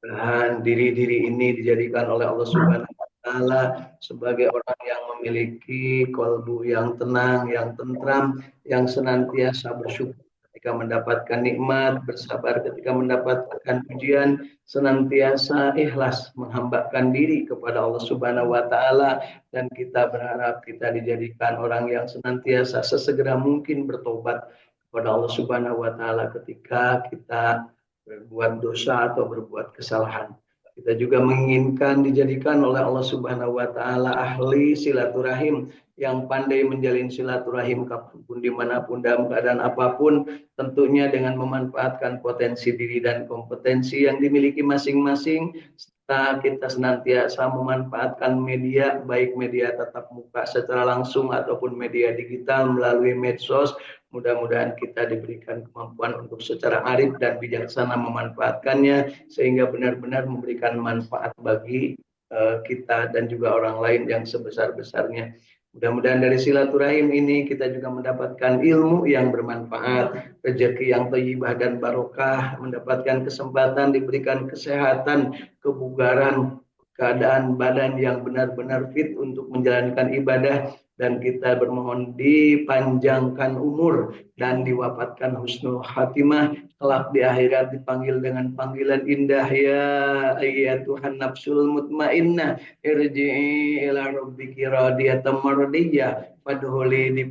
Dan diri-diri ini dijadikan oleh Allah Subhanahu wa taala sebagai orang yang memiliki kalbu yang tenang, yang tentram, yang senantiasa bersyukur ketika mendapatkan nikmat, bersabar ketika mendapatkan ujian, senantiasa ikhlas menghambakan diri kepada Allah Subhanahu wa taala, dan kita berharap kita dijadikan orang yang senantiasa sesegera mungkin bertobat kepada Allah Subhanahu wa taala ketika kita berbuat dosa atau berbuat kesalahan. Kita juga menginginkan dijadikan oleh Allah Subhanahu wa taala ahli silaturahim yang pandai menjalin silaturahim kapanpun dimanapun dalam keadaan apapun, tentunya dengan memanfaatkan potensi diri dan kompetensi yang dimiliki masing-masing, serta kita senantiasa memanfaatkan media, baik media tatap muka secara langsung ataupun media digital melalui medsos. Mudah-mudahan kita diberikan kemampuan untuk secara arif dan bijaksana memanfaatkannya sehingga benar-benar memberikan manfaat bagi kita dan juga orang lain yang sebesar-besarnya. Mudah-mudahan dari silaturahim ini kita juga mendapatkan ilmu yang bermanfaat, rezeki yang thayyibah dan barokah, mendapatkan kesempatan diberikan kesehatan, kebugaran, keadaan badan yang benar-benar fit untuk menjalankan ibadah, dan kita bermohon dipanjangkan umur dan diwafatkan husnul khatimah, kelak di akhirat dipanggil dengan panggilan indah, ya ayyatuhan nafsul mutmainnah irji'i ila rabbiki radiyatan mardiyah fadkhuli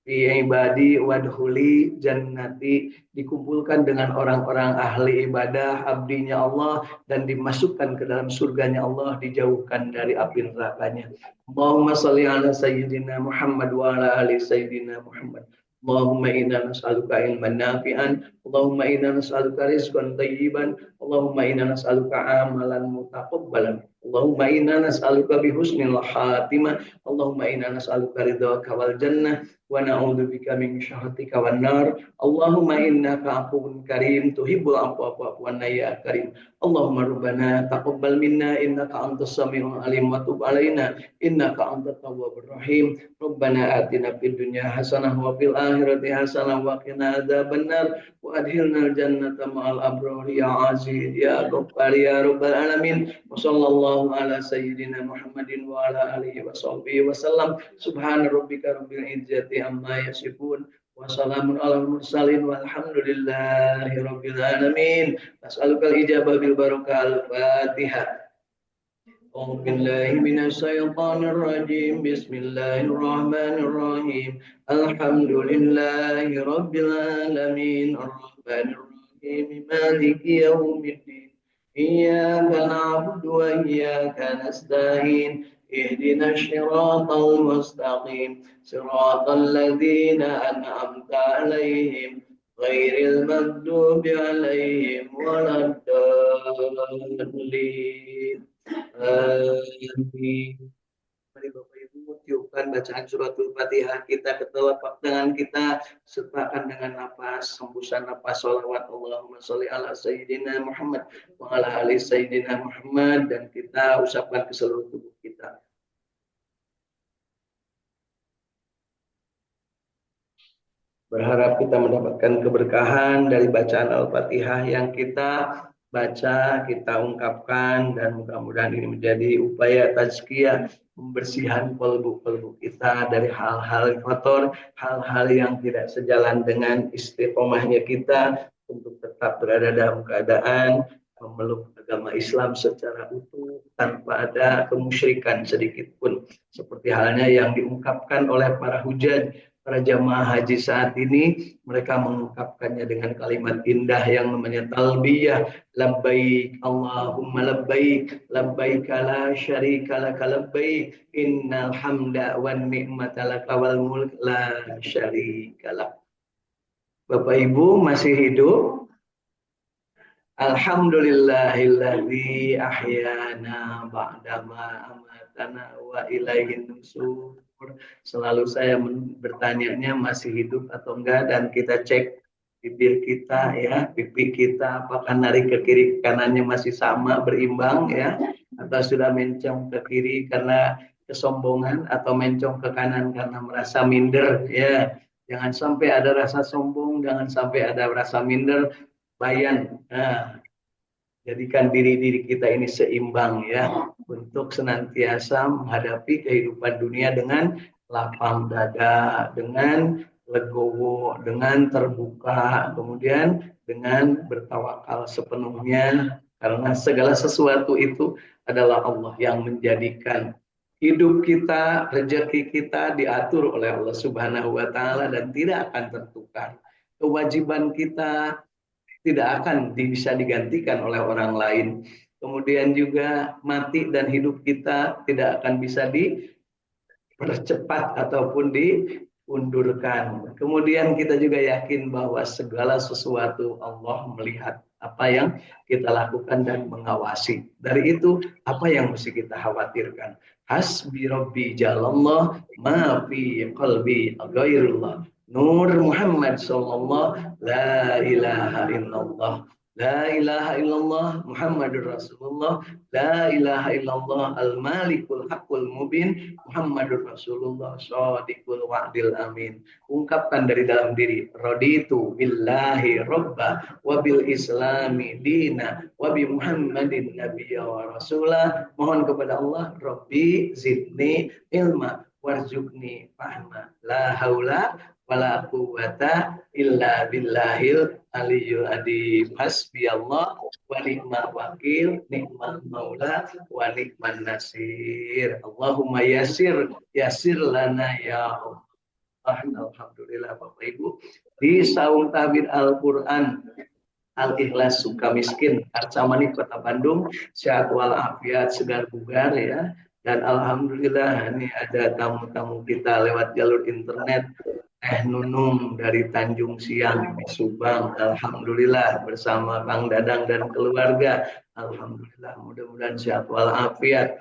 fi ibadi wadkhuli jannati, dikumpulkan dengan orang-orang ahli ibadah, abdinya Allah, dan dimasukkan ke dalam surganya Allah, dijauhkan dari api nerakanya. Allahumma salli ala sayyidina Muhammad wa ala ali sayyidina Muhammad. Allahumma inna nas'aluka ilman nafi'an, Allahumma inna nas'aluka rizqan thayyiban, Allahumma inna nas'aluka amalan mutaqabbalan, Allahumma inna nas'aluka bihusnil khatimah, Allahumma inna nas'aluka ridhaka wal jannah wa na'udzubika min syahhatika wan nar. Allahumma innaka afuwun karim tuhibbul afwa fa'fu anna ya karim. Allahumma rabbana taqabbal minna innaka antas samiul alim wa tub alaina innaka antat tawwabur rahim. Rabbana atina fid dunya hasanah wa fil akhirati hasanah wa qina adzabannar wa adkhilnal jannata ma'al abrar ya aziz ya ghaffar ya rabbal alamin. Wa sallallahu ala sayyidina Muhammadin wa ala alihi wa sahbihi wa sallam. Subhana rabbika rabbil izzati amma yasifun wa salamun alal mursalin walhamdulillahi rabbil alamin. As'alukal ijabah bil barakal Fatihah. أعوذ بالله من الشيطان الرجيم بسم الله الرحمن الرحيم الحمد لله رب العالمين الرحمن الرحيم مالك يوم الدين إياك نعبد وإياك نستعين اهدنا الصراط المستقيم صراط الذين أنعمت عليهم غير المغضوب عليهم ولا الضالين. Amin. Mari Bapak Ibu tiupkan bacaan suratul Fatihah kita ke telapak tangan kita, sertakan dengan nafas, hembusan nafas sholawat Allahumma sholli ala sayyidina Muhammad wa ala ali sayyidina Muhammad, dan kita usapkan ke seluruh tubuh kita. Berharap kita mendapatkan keberkahan dari bacaan Al-Fatihah yang kita baca, kita ungkapkan, dan mudah-mudahan ini menjadi upaya tazkiyah, pembersihan kalbu-kalbu kita dari hal-hal kotor, hal-hal yang tidak sejalan dengan istiqomahnya kita untuk tetap berada dalam keadaan memeluk agama Islam secara utuh tanpa ada kemusyrikan sedikit pun, seperti halnya yang diungkapkan oleh para hujaj, para jamaah haji saat ini. Mereka mengungkapkannya dengan kalimat indah yang namanya talbiyah, labbaik Allahumma labbaik labbaik la syarika laka labbaik innal hamda wan ni'mata laka wal mulk la syarika lak. Bapak Ibu masih hidup? Alhamdulillahilladzi ahyana ba'dama amatana wa ilaihin nusur. Selalu saya bertanya masih hidup atau enggak, dan kita cek bibir kita ya, pipi kita apakah narik ke kiri ke kanannya masih sama berimbang ya, atau sudah mencong ke kiri karena kesombongan atau mencong ke kanan karena merasa minder ya. Jangan sampai ada rasa sombong, jangan sampai ada rasa minder. Bayan. Nah, Jadikan diri-diri kita ini seimbang ya, untuk senantiasa menghadapi kehidupan dunia dengan lapang dada, dengan legowo, dengan terbuka, kemudian dengan bertawakal sepenuhnya, karena segala sesuatu itu adalah Allah yang menjadikan hidup kita, rezeki kita diatur oleh Allah Subhanahu wa taala dan tidak akan tertukar. Kewajiban kita tidak akan bisa digantikan oleh orang lain. Kemudian juga mati dan hidup kita tidak akan bisa dipercepat ataupun diundurkan. Kemudian kita juga yakin bahwa segala sesuatu Allah melihat apa yang kita lakukan dan mengawasi. Dari itu, apa yang mesti kita khawatirkan? Hasbi Rabbi jalallah ma fi qalbi ghairullah. Nur Muhammad sallallahu la ilaha illallah. La ilaha illallah Muhammadur Rasulullah. La ilaha illallah al-malikul haqqul mubin Muhammadur Rasulullah shadiqul wa'dil amin. Ungkapkan dari dalam diri, raditu billahi robba wa bil islami dina wa bi Muhammadin nabiyya wa rasulah. Mohon kepada Allah, Rabbi zidni ilma warzuqni fahma. La haula wala quwwata illa billahil aliyyil adzim. Hasbiyallah wa ni'mal wakil, ni'mal maula wa ni'man nasir. Allahumma yasir lana ya Allah. Alhamdulillah Bapak Ibu, di saung tabir Al-Qur'an Al-Ikhlas Sukamiskin, Arcamani Kota Bandung, sehat walafiat, segar bugar ya. Dan alhamdulillah ini ada tamu-tamu kita lewat jalur internet. Nunung dari Tanjung Siang di Subang, alhamdulillah bersama Kang Dadang dan keluarga, alhamdulillah mudah-mudahan sehat walafiat.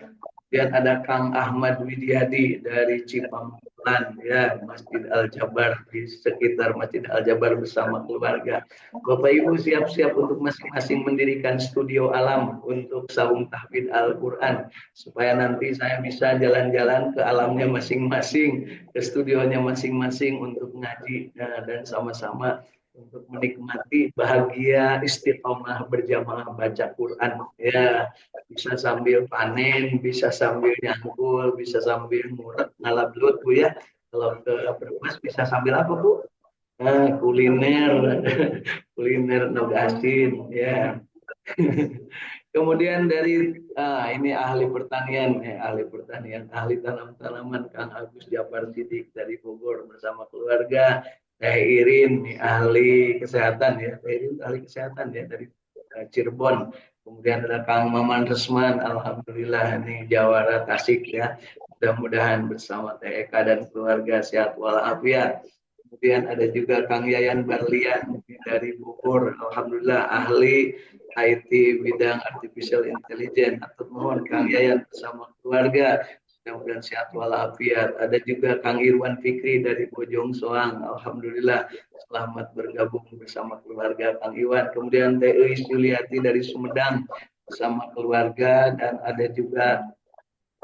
Kemudian ada Kang Ahmad Widyadi dari Cipampulan ya, Masjid Al Jabar, di sekitar Masjid Al Jabar bersama keluarga. Bapak Ibu siap-siap untuk masing-masing mendirikan studio alam untuk saung tahfidz Al-Qur'an, supaya nanti saya bisa jalan-jalan ke alamnya masing-masing, ke studionya masing-masing untuk ngaji dan sama-sama untuk menikmati bahagia istiqomah berjamaah baca Quran ya, bisa sambil panen, bisa sambil nyangkul, bisa sambil ngurek ngalablut Bu ya. Kalau ke Brebes bisa sambil apa Bu? Kuliner kuliner nogasin ya. Kemudian dari ini ahli pertanian, ahli tanam-tanaman Kang Agus Japar Sidik dari Bogor bersama keluarga. Teh Irin nih, ahli kesehatan ya, Teh Irin ahli kesehatan ya dari Cirebon. Kemudian ada Kang Maman Resman, alhamdulillah nih Jawara Tasik ya. Mudah-mudahan bersama Teh Eka dan keluarga sehat walafiat. Kemudian ada juga Kang Yayan Barlian dari Bogor, alhamdulillah ahli IT bidang artificial intelligence. Atau mohon Kang Yayan bersama keluarga mudah-mudahan sehat walafiat. Ada juga Kang Irwan Fikri dari Bojong Soang, alhamdulillah selamat bergabung bersama keluarga Kang Iwan. Kemudian Teh Juliati dari Sumedang bersama keluarga, dan ada juga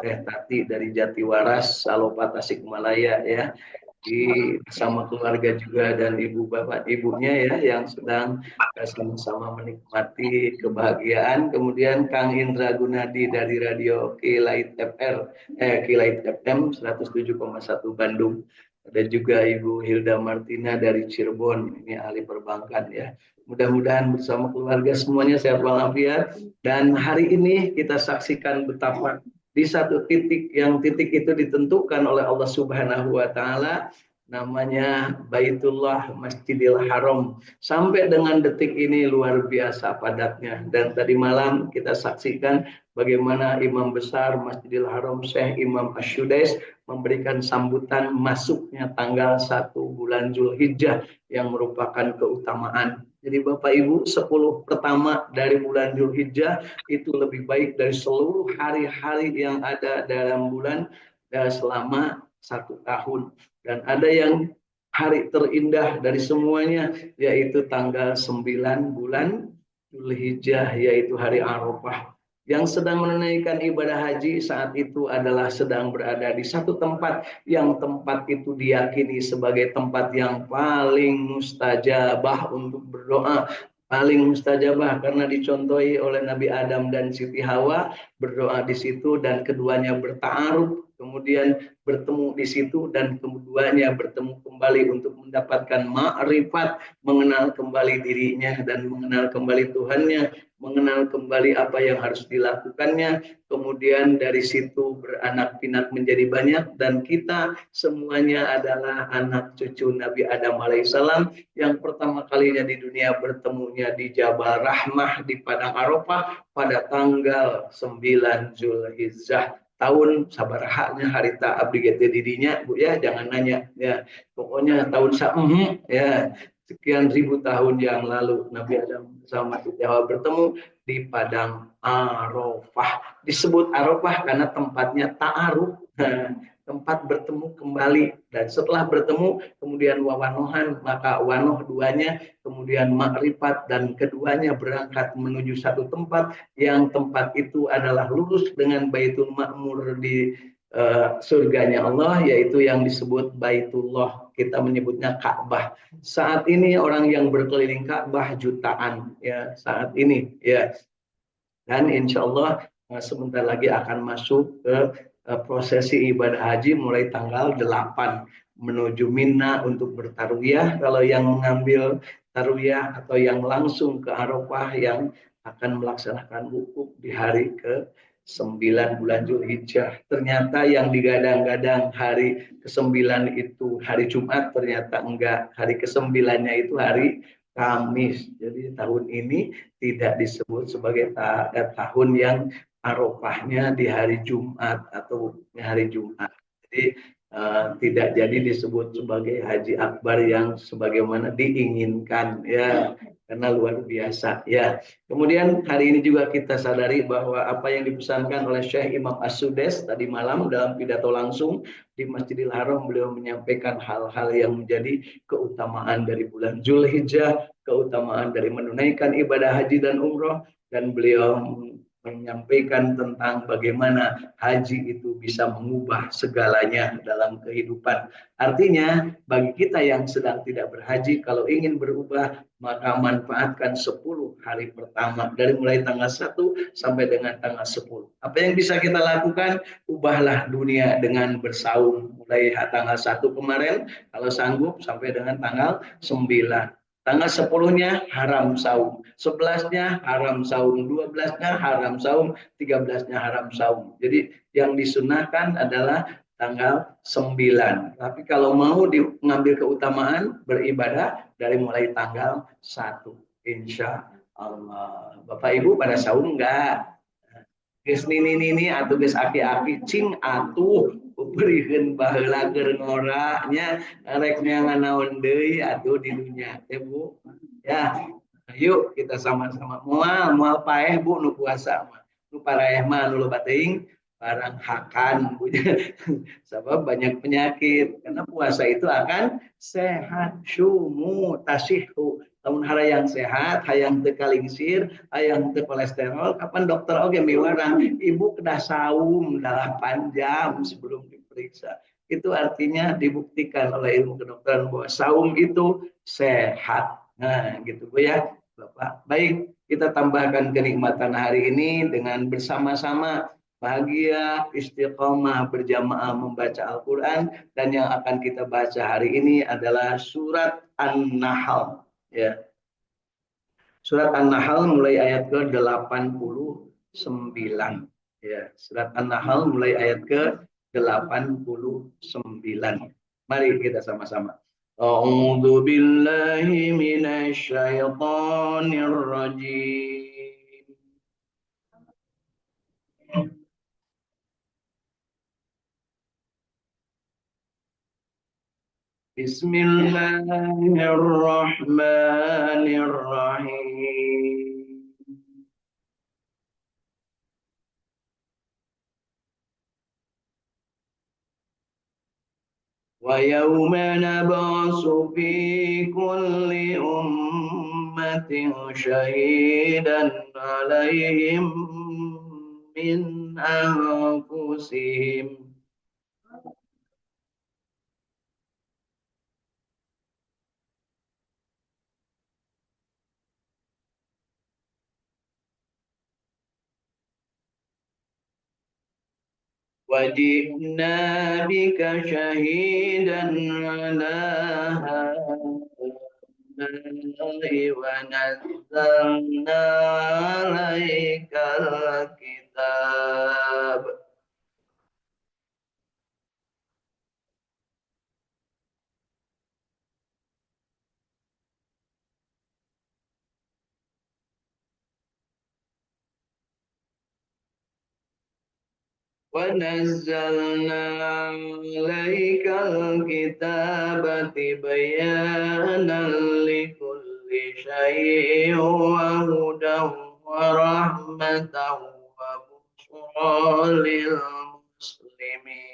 Teh Tati dari Jatiwaras, Salopa Tasikmalaya ya, bersama keluarga juga dan ibu bapak ibunya ya, yang sedang sama-sama menikmati kebahagiaan. Kemudian Kang Indra Gunadi dari Radio Kilait FM 107,1 Bandung. Ada juga Ibu Hilda Martina dari Cirebon, ini ahli perbankan ya. Mudah-mudahan bersama keluarga semuanya sehat walafiat. Dan hari ini kita saksikan betapa di satu titik, yang titik itu ditentukan oleh Allah Subhanahu wa taala, namanya Baitullah Masjidil Haram. Sampai dengan detik ini luar biasa padatnya. Dan tadi malam kita saksikan bagaimana Imam Besar Masjidil Haram Syekh Imam Asyudais memberikan sambutan masuknya tanggal 1 bulan Zulhijjah yang merupakan keutamaan. Jadi Bapak Ibu, 10 pertama dari bulan Zulhijjah itu lebih baik dari seluruh hari-hari yang ada dalam bulan selama 1 tahun. Dan ada yang hari terindah dari semuanya, yaitu tanggal 9 bulan Zulhijjah, yaitu hari Arafah. Yang sedang menunaikan ibadah haji saat itu adalah sedang berada di satu tempat, yang tempat itu diyakini sebagai tempat yang paling mustajabah untuk berdoa, paling mustajabah karena dicontohi oleh Nabi Adam dan Siti Hawa berdoa di situ dan keduanya bertaaruf, kemudian bertemu di situ dan keduanya bertemu kembali untuk mendapatkan ma'rifat, mengenal kembali dirinya dan mengenal kembali Tuhannya, mengenal kembali apa yang harus dilakukannya, kemudian dari situ beranak pinak menjadi banyak dan kita semuanya adalah anak cucu Nabi Adam alaihissalam yang pertama kalinya di dunia bertemunya di Jabal Rahmah di Padang Arafah pada tanggal 9 Zulhijjah tahun sabarahanya harita abdi gete didinya Bu ya, jangan nanya ya, pokoknya tahun ya sekian ribu tahun yang lalu Nabi Adam sama Siti Hawa bertemu di Padang Arafah. Disebut Arafah karena tempatnya ta'aruf, tempat bertemu kembali, dan setelah bertemu kemudian wawanohan, maka wanoh duanya, kemudian makrifat, dan keduanya berangkat menuju satu tempat yang tempat itu adalah lurus dengan Baitul Ma'mur di surganya Allah, yaitu yang disebut Baitullah, kita menyebutnya Ka'bah. Saat ini orang yang berkeliling Ka'bah jutaan ya saat ini ya, dan insya Allah sebentar lagi akan masuk ke prosesi ibadah haji mulai tanggal 8 menuju Mina untuk bertarwiyah. Kalau yang mengambil tarwiyah atau yang langsung ke Arafah yang akan melaksanakan wukuf di hari ke-9 bulan Zulhijjah. Ternyata yang digadang-gadang hari ke-9 itu hari Jumat, ternyata enggak. Hari ke-9-nya itu hari Kamis. Jadi tahun ini tidak disebut sebagai tahun yang Arafahnya di hari Jumat atau hari Jumat. Jadi tidak jadi disebut sebagai haji akbar yang sebagaimana diinginkan ya, karena luar biasa ya. Kemudian hari ini juga kita sadari bahwa apa yang dipesankan oleh Syekh Imam As-Sudes tadi malam dalam pidato langsung di Masjidil Haram, beliau menyampaikan hal-hal yang menjadi keutamaan dari bulan Zulhijjah, keutamaan dari menunaikan ibadah haji dan umroh, dan beliau menyampaikan tentang bagaimana haji itu bisa mengubah segalanya dalam kehidupan. Artinya bagi kita yang sedang tidak berhaji, kalau ingin berubah maka manfaatkan 10 hari pertama dari mulai tanggal 1 sampai dengan tanggal 10. Apa yang bisa kita lakukan? Ubahlah dunia dengan bersaum mulai tanggal 1 kemarin kalau sanggup sampai dengan tanggal 9. Tanggal 10-nya haram saum, 11-nya haram saum, 12-nya haram saum, 13-nya haram saum. Jadi yang disunahkan adalah tanggal 9. Tapi kalau mau mengambil keutamaan beribadah dari mulai tanggal 1. Insya Allah. Bapak Ibu pada saum enggak? Geus nini atuh geus aki-aki cing atuh berikeun baheula keur ngoranya rek nganaon deui atuh di dunya teh Bu. Ya, yuk kita sama-sama moal paeh Bu nu puasa mah. Nu paraeh mah nu loba teuing barang hakan Bu. Sebab banyak penyakit karena puasa itu akan sehat syumu tasihhu, lamun hayang sehat hayang teu kalingsir hayang teu kolesterol kapan dokter oge miwarang ibu kedah saum 8 jam sebelum diperiksa. Itu artinya dibuktikan oleh ilmu kedokteran bahwa saum itu sehat. Nah gitu Bu ya Bapak. Baik, kita tambahkan kenikmatan hari ini dengan bersama-sama bahagia, istiqomah, berjamaah membaca Al-Quran, dan yang akan kita baca hari ini adalah surat An-Nahl. Ya. Surat An-Nahl mulai ayat ke-89. Ya, surat An-Nahl mulai ayat ke-89. Mari kita sama-sama. A'udzu billahi minasy syaithanir rajim. Bismillahirrahmanirrahim. Wa yawma nab'asu fi kulli ummatin syahidan 'alaihim min anfusihim. وجئنا بك شهيدا على هؤلاء ونزلنا عليك الكتاب ونزلنا عليك الكتاب تبيانا لكل شيء وهدى ورحمة وبشرى للمسلمين.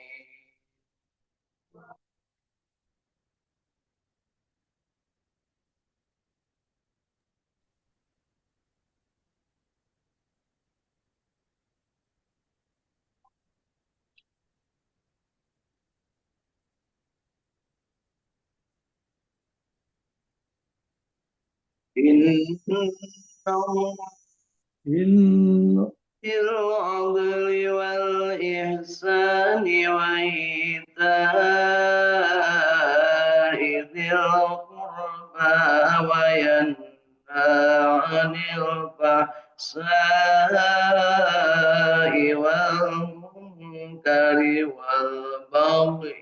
إن الله إن بالعدل والإحسان وإيتاء ذي القربى وينهى عن الفحشاء والمنكر والبغي.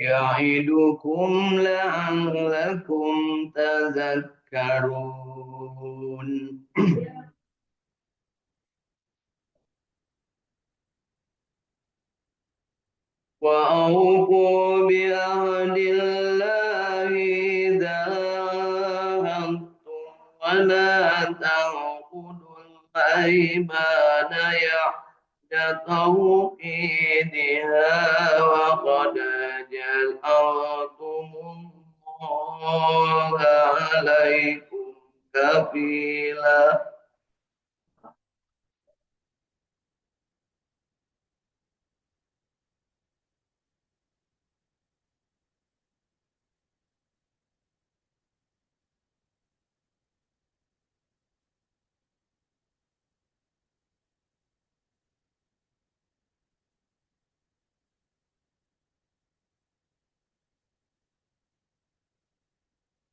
يعدكم لعلكم تذكرون. وأوفوا بعهد الله إذا عاهدتم ولا تنقضوا الأيمان بعد توكيدها وقد جعلتم الله عليكم كفيلا.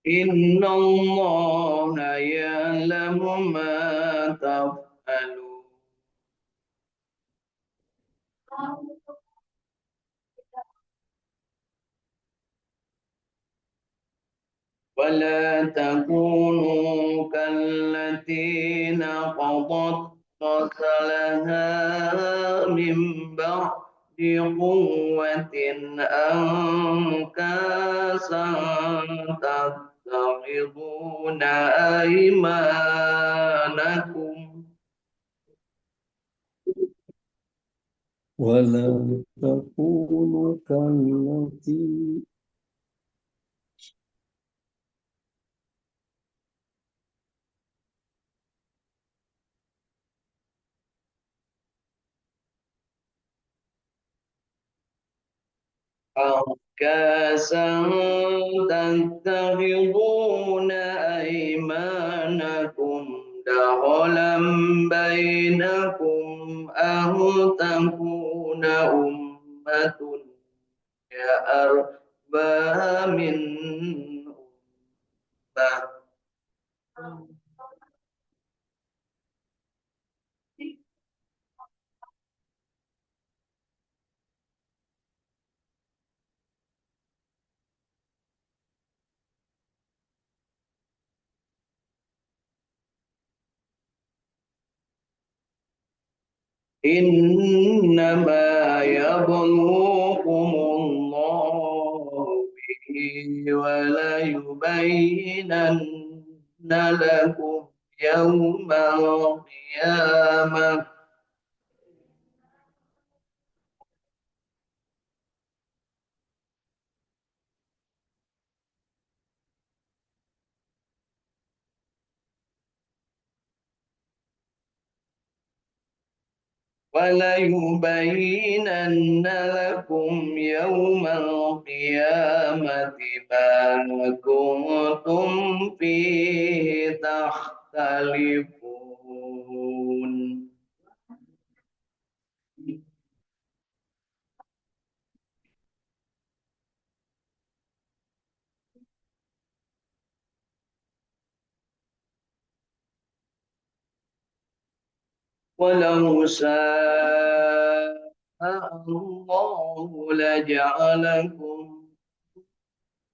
إن الله يعلم ما تفعلون. ولا تكونوا كالتي نقضت غزلها من بعد قوة أنكاسا تتخذون أيمانكم ولا تكونوا كالتي أنكاسا تتخذون أيمانكم دخلا بينكم أن تكون أمة أربى من أمة. إنما يبلوكم الله به وليبينن لكم يوم القيامة وليبينن لكم يوم القيامة ما كنتم فيه تختلفون. ولو شاء الله لجعلكم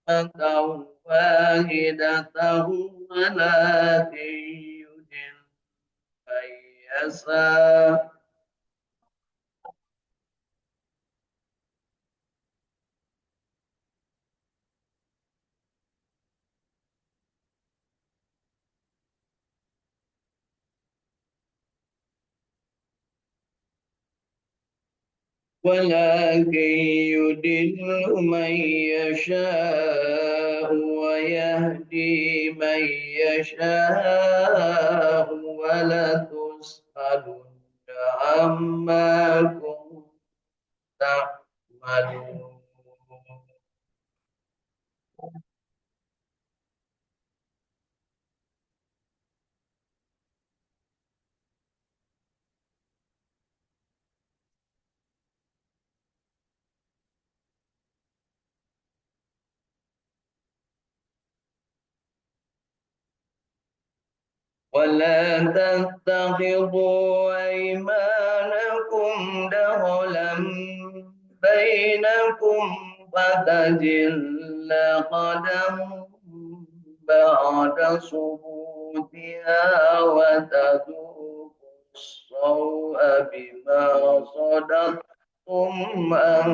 أمة واحدة ولكن يدل من يشاء ولكن يدل من يشاء ويهدي من يشاء ولتسألن عما كنتم تعملون. ولا تتخذوا أيمانكم دخلا بينكم فتزل قدم بعد ثبوتها وتذوقوا السوء بما صددتم عن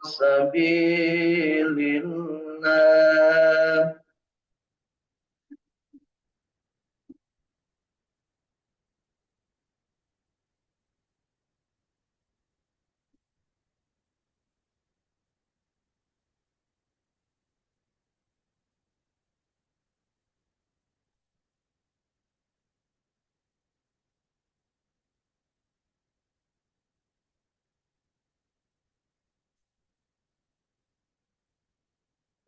سبيل الله.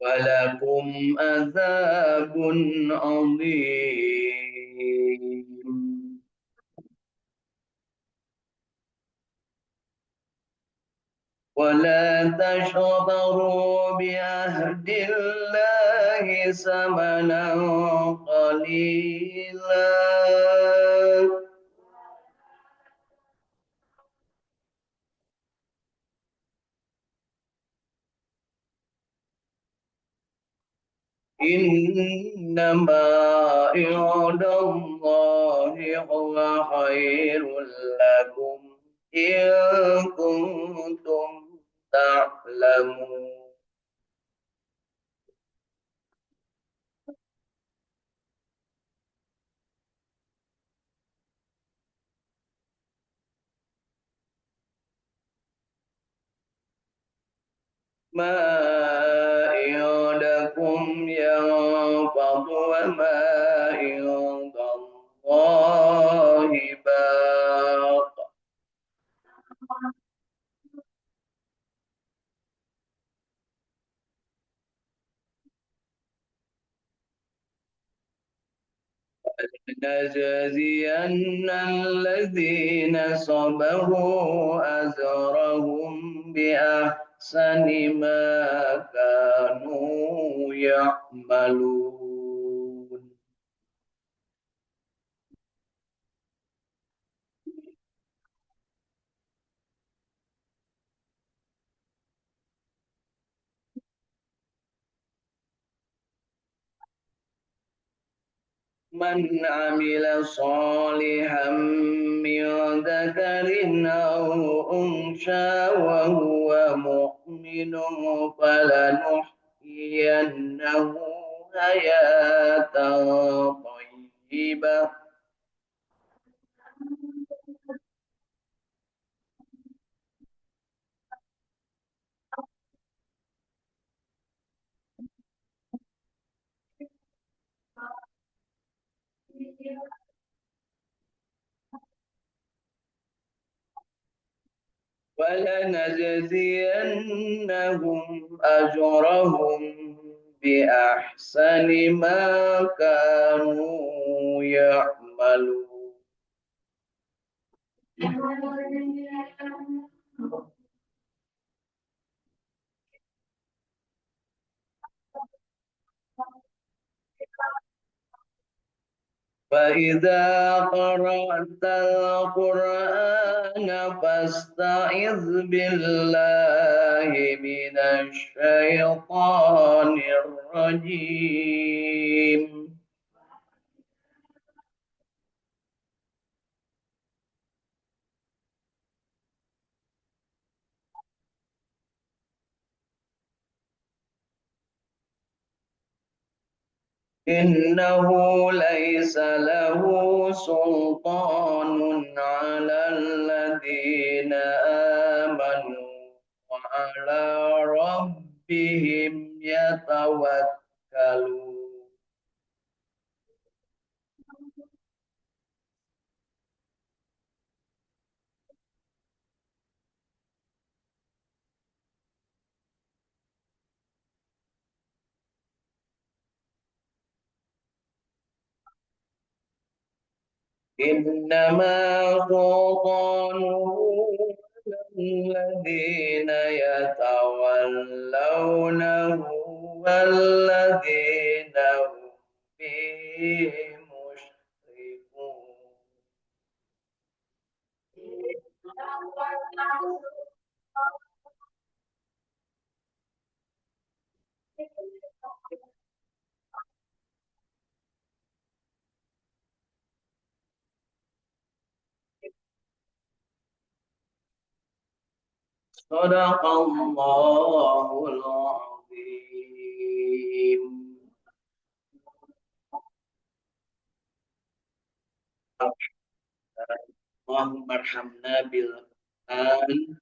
ولكم عذاب عظيم. ولا تشطروا بعهد الله ثمنا قليلا إنما عند الله هو خير لكم إن كنتم تعلمون. ما عندكم ينفض وما عند الله باق. لنجزين الذين صبروا أجرهم بأحسن ما كانوا يعملون. من عمل صالحا من ذكر أو أنثى وهو مؤمن فلنحيينه حياة طيبة وَلَنَجْزِيَنَّهُمْ أَجْرَهُمْ بِأَحْسَنِ مَا كَانُوا يَعْمَلُونَ. فإذا قرأت القرآن فاستعذ بالله من الشيطان الرجيم. إنه ليس له سلطان على الذين آمنوا وعلى ربهم يتوكلون. إنما سلطانه الذين يتولونه والذين هم به مشركون. صدق الله العظيم. Allahumma arhamna bil Qur'an.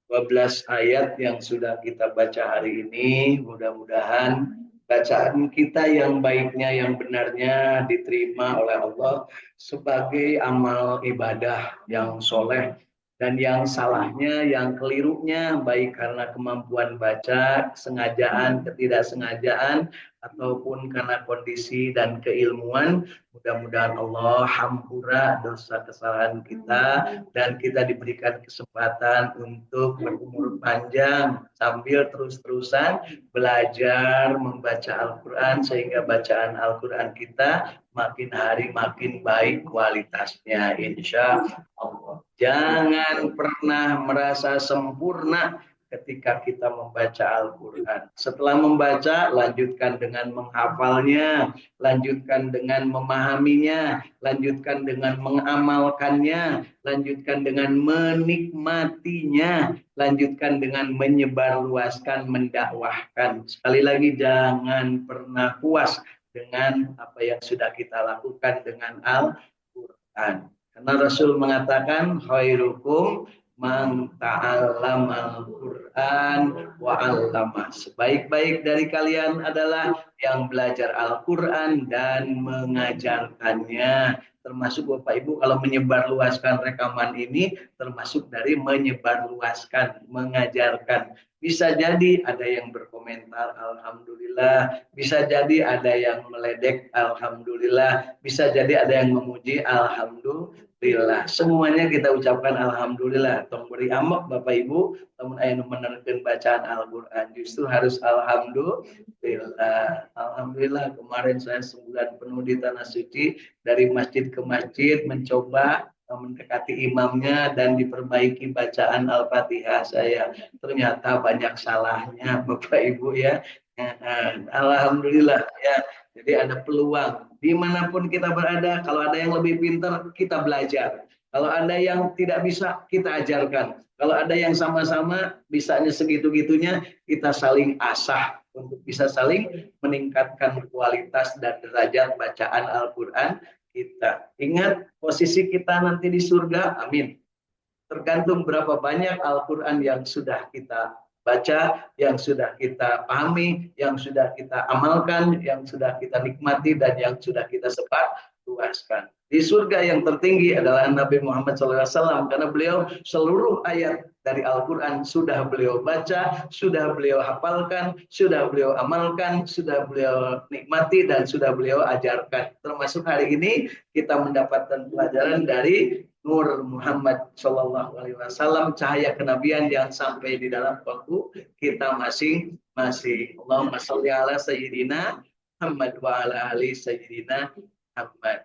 12 ayat yang sudah kita baca hari ini, mudah-mudahan bacaan kita yang baiknya, yang benarnya diterima oleh Allah sebagai amal ibadah yang soleh, dan yang salahnya, yang kelirunya, baik karena kemampuan baca, kesengajaan, ketidaksengajaan, ataupun karena kondisi dan keilmuan, mudah-mudahan Allah hampura dosa kesalahan kita dan kita diberikan kesempatan untuk berumur panjang sambil terus-terusan belajar membaca Al-Quran sehingga bacaan Al-Quran kita makin hari makin baik kualitasnya, insya Allah. Jangan pernah merasa sempurna ketika kita membaca Al-Quran. Setelah membaca, lanjutkan dengan menghafalnya, lanjutkan dengan memahaminya, lanjutkan dengan mengamalkannya, lanjutkan dengan menikmatinya, lanjutkan dengan menyebarluaskan, mendakwahkan. Sekali lagi, jangan pernah puas dengan apa yang sudah kita lakukan dengan Al-Quran. Karena Rasul mengatakan, khairukum man ta'allama al-Qur'an wa 'allama. Sebaik-baik dari kalian adalah yang belajar Al-Qur'an dan mengajarkannya. Termasuk Bapak Ibu kalau menyebarluaskan rekaman ini termasuk dari menyebarluaskan, mengajarkan. Bisa jadi ada yang berkomentar alhamdulillah, bisa jadi ada yang meledek alhamdulillah, bisa jadi ada yang memuji alhamdulillah. Semuanya kita ucapkan alhamdulillah. Tong beri amak Bapak Ibu, teman aya menerangkan bacaan Al-Qur'an justru harus alhamdulillah. Alhamdulillah, kemarin saya sebulan penuh di tanah suci, dari masjid ke masjid mencoba mendekati imamnya dan diperbaiki bacaan Al-Fatihah saya. Ternyata banyak salahnya Bapak Ibu ya. Alhamdulillah ya. Jadi ada peluang dimanapun kita berada. Kalau ada yang lebih pintar, kita belajar. Kalau ada yang tidak bisa, kita ajarkan. Kalau ada yang sama-sama bisanya segitu-gitunya, kita saling asah untuk bisa saling meningkatkan kualitas dan derajat bacaan Al-Quran kita. Ingat, posisi kita nanti di surga, amin. Tergantung berapa banyak Al-Quran yang sudah kita baca, yang sudah kita pahami, yang sudah kita amalkan, yang sudah kita nikmati, dan yang sudah kita sebar luaskan. Di surga yang tertinggi adalah Nabi Muhammad SAW karena beliau seluruh ayat dari Al-Quran sudah beliau baca, sudah beliau hafalkan, sudah beliau amalkan, sudah beliau nikmati dan sudah beliau ajarkan. Termasuk hari ini kita mendapatkan pelajaran dari Nur Muhammad Shallallahu Alaihi Wasallam, cahaya kenabian yang sampai di dalam kalbu kita masing-masing. Allahumma sholli ala sayyidina Muhammad wa ala ali sayyidina Muhammad.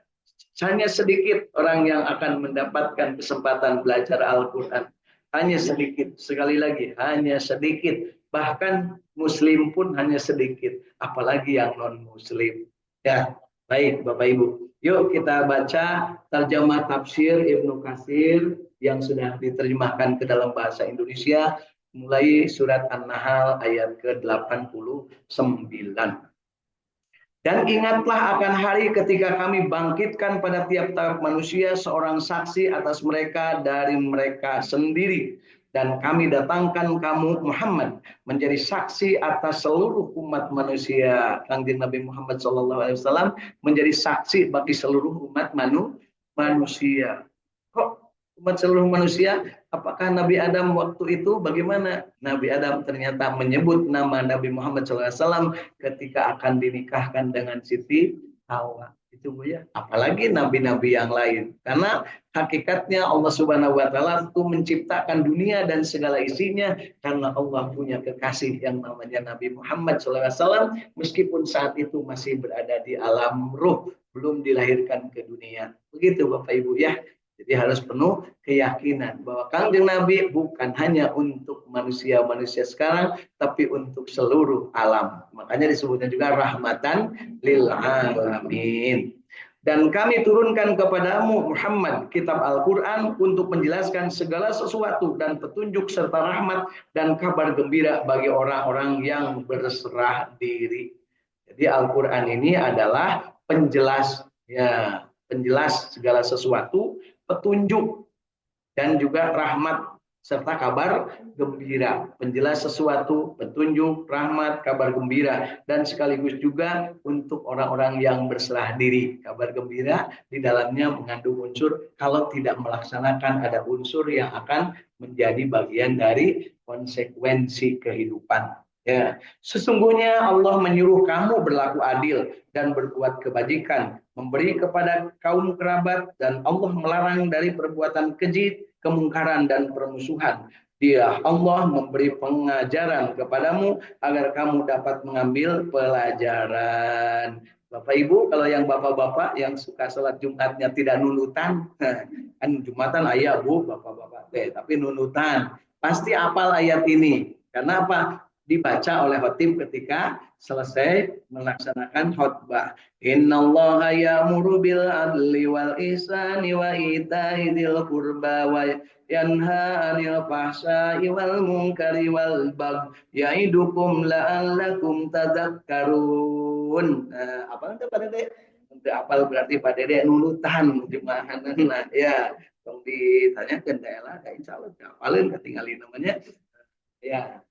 Hanya sedikit orang yang akan mendapatkan kesempatan belajar Al-Quran. Hanya sedikit. Sekali lagi, hanya sedikit. Bahkan Muslim pun hanya sedikit. Apalagi yang non-Muslim. Ya, baik Bapak Ibu. Yuk kita baca terjemah tafsir Ibnu Katsir yang sudah diterjemahkan ke dalam bahasa Indonesia. Mulai surat An-Nahl ayat ke-89. Dan ingatlah akan hari ketika kami bangkitkan pada tiap-tiap manusia seorang saksi atas mereka dari mereka sendiri. Dan kami datangkan kamu Muhammad menjadi saksi atas seluruh umat manusia. Kanjeng Nabi Muhammad SAW menjadi saksi bagi seluruh umat manusia. Kok umat seluruh manusia? Apakah Nabi Adam waktu itu bagaimana? Nabi Adam ternyata menyebut nama Nabi Muhammad SAW ketika akan dinikahkan dengan Siti Hawa. Itu Bu ya. Apalagi nabi-nabi yang lain. Karena hakikatnya Allah Subhanahu wa taala itu menciptakan dunia dan segala isinya karena Allah punya kekasih yang namanya Nabi Muhammad SAW meskipun saat itu masih berada di alam ruh, belum dilahirkan ke dunia. Begitu Bapak Ibu ya. Jadi harus penuh keyakinan bahwa Kanjeng Nabi bukan hanya untuk manusia-manusia sekarang, tapi untuk seluruh alam. Makanya disebutnya juga rahmatan lil alamin. Dan kami turunkan kepadamu Muhammad kitab Al-Quran untuk menjelaskan segala sesuatu dan petunjuk serta rahmat dan kabar gembira bagi orang-orang yang berserah diri. Jadi Al-Quran ini adalah penjelas ya, penjelas segala sesuatu, petunjuk dan juga rahmat serta kabar gembira, penjelas sesuatu, petunjuk, rahmat, kabar gembira dan sekaligus juga untuk orang-orang yang berserah diri. Kabar gembira di dalamnya mengandung unsur kalau tidak melaksanakan ada unsur yang akan menjadi bagian dari konsekuensi kehidupan. Ya, sesungguhnya Allah menyuruh kamu berlaku adil dan berbuat kebajikan, memberi kepada kaum kerabat, dan Allah melarang dari perbuatan keji, kemungkaran, dan permusuhan. Dia Allah memberi pengajaran kepadamu agar kamu dapat mengambil pelajaran. Bapak Ibu, kalau yang bapak-bapak yang suka sholat Jumatnya tidak nunutan, kan Jumatan ayah Bu, bapak-bapak, tapi nunutan, pasti hafal ayat ini. Karena apa? Dibaca oleh khatib ketika selesai melaksanakan khutbah. Innallaha ya'muru bil adli wal ihsani wa ita'i dzil qurba wa yanha 'anil fahsya'i wal munkari wal baghi ya'idukum la'allakum tadhakkarun. Apa itu Pak Dede? Untuk apal berarti Pak Dede nunutan jemaahana ya. Tong ditanyakeun daerah ka insyaallah hafalin ketinggalin namanya. Ya.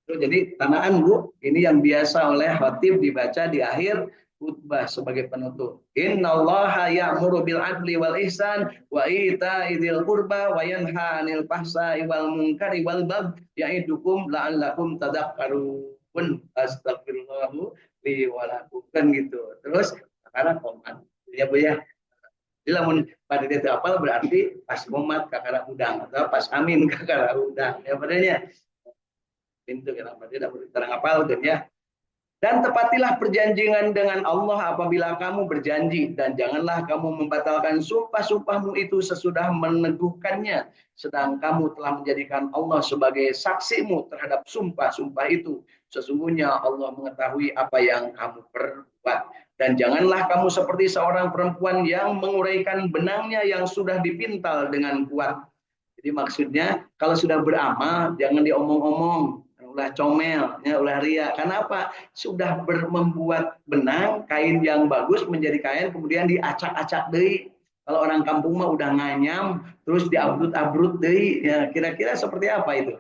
Jadi tanaan Bu, ini yang biasa oleh khatib dibaca di akhir khutbah sebagai penutup. Innallaha ya'muru bil adli wal ihsan wa ita'i dzil qurba wa yanha 'anil fahsya'i wal munkari wal baghi ya'idukum la'allakum tadhakkarun. Astagfirullah li wa lakum kan gitu. Terus sekarang komat. Ya Bu ya. Jadi lamun pada dia hafal berarti pas komat kakara udang atau pas amin kakara udang. Ya padanya pintu kenapa tidak terang apal ya. Dan tepatilah perjanjian dengan Allah apabila kamu berjanji, dan janganlah kamu membatalkan sumpah-sumpahmu itu sesudah meneguhkannya, sedang kamu telah menjadikan Allah sebagai saksimu terhadap sumpah-sumpah itu. Sesungguhnya Allah mengetahui apa yang kamu perbuat. Dan janganlah kamu seperti seorang perempuan yang menguraikan benangnya yang sudah dipintal dengan kuat. Jadi maksudnya kalau sudah beramal jangan diomong-omong, ulah comel, ya, ulah ria. Kenapa? Sudah membuat benang kain yang bagus menjadi kain kemudian diacak-acak deui. Kalau orang kampung mah udah nganyam terus diabrut-abrut deui. Ya, kira-kira seperti apa itu?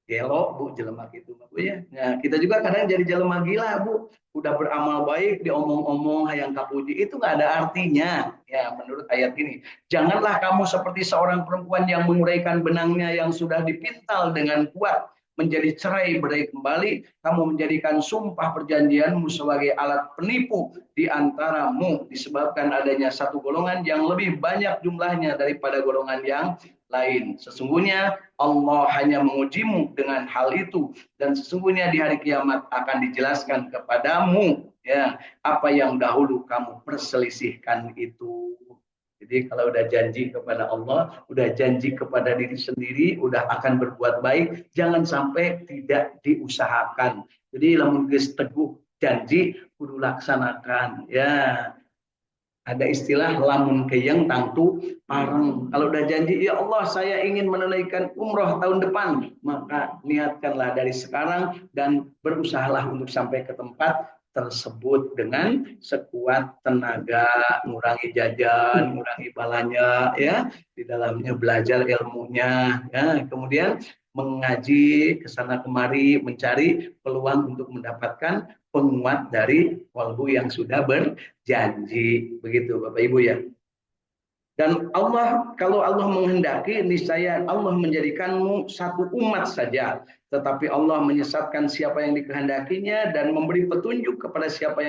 Gelo Bu jelema gitu Bu ya. Nah, kita juga kadang jadi jelema gila Bu. Udah beramal baik diomong-omong hayang kapuji itu nggak ada artinya ya menurut ayat ini. Janganlah kamu seperti seorang perempuan yang menguraikan benangnya yang sudah dipintal dengan kuat menjadi cerai berai kembali, kamu menjadikan sumpah perjanjianmu sebagai alat penipu di antaramu disebabkan adanya satu golongan yang lebih banyak jumlahnya daripada golongan yang lain. Sesungguhnya Allah hanya mengujimu dengan hal itu dan sesungguhnya di hari kiamat akan dijelaskan kepadamu ya apa yang dahulu kamu perselisihkan itu. Jadi kalau udah janji kepada Allah, udah janji kepada diri sendiri, udah akan berbuat baik, jangan sampai tidak diusahakan. Jadi lamun geus teguh janji kudu laksanakan ya. Ada istilah lamun keyeng tangtu pareng. Kalau udah janji, ya Allah saya ingin menunaikan umroh tahun depan, maka niatkanlah dari sekarang dan berusahalah untuk sampai ke tempat tersebut dengan sekuat tenaga, ngurangi jajan, ngurangi balanya, ya di dalamnya belajar ilmunya, ya kemudian mengaji ke sana kemari, mencari peluang untuk mendapatkan penguat dari kalbu yang sudah berjanji. Begitu Bapak Ibu ya. Dan Allah, kalau Allah menghendaki, niscaya Allah menjadikanmu satu umat saja. Tetapi Allah menyesatkan siapa yang dikehendakinya dan memberi petunjuk kepada siapa yang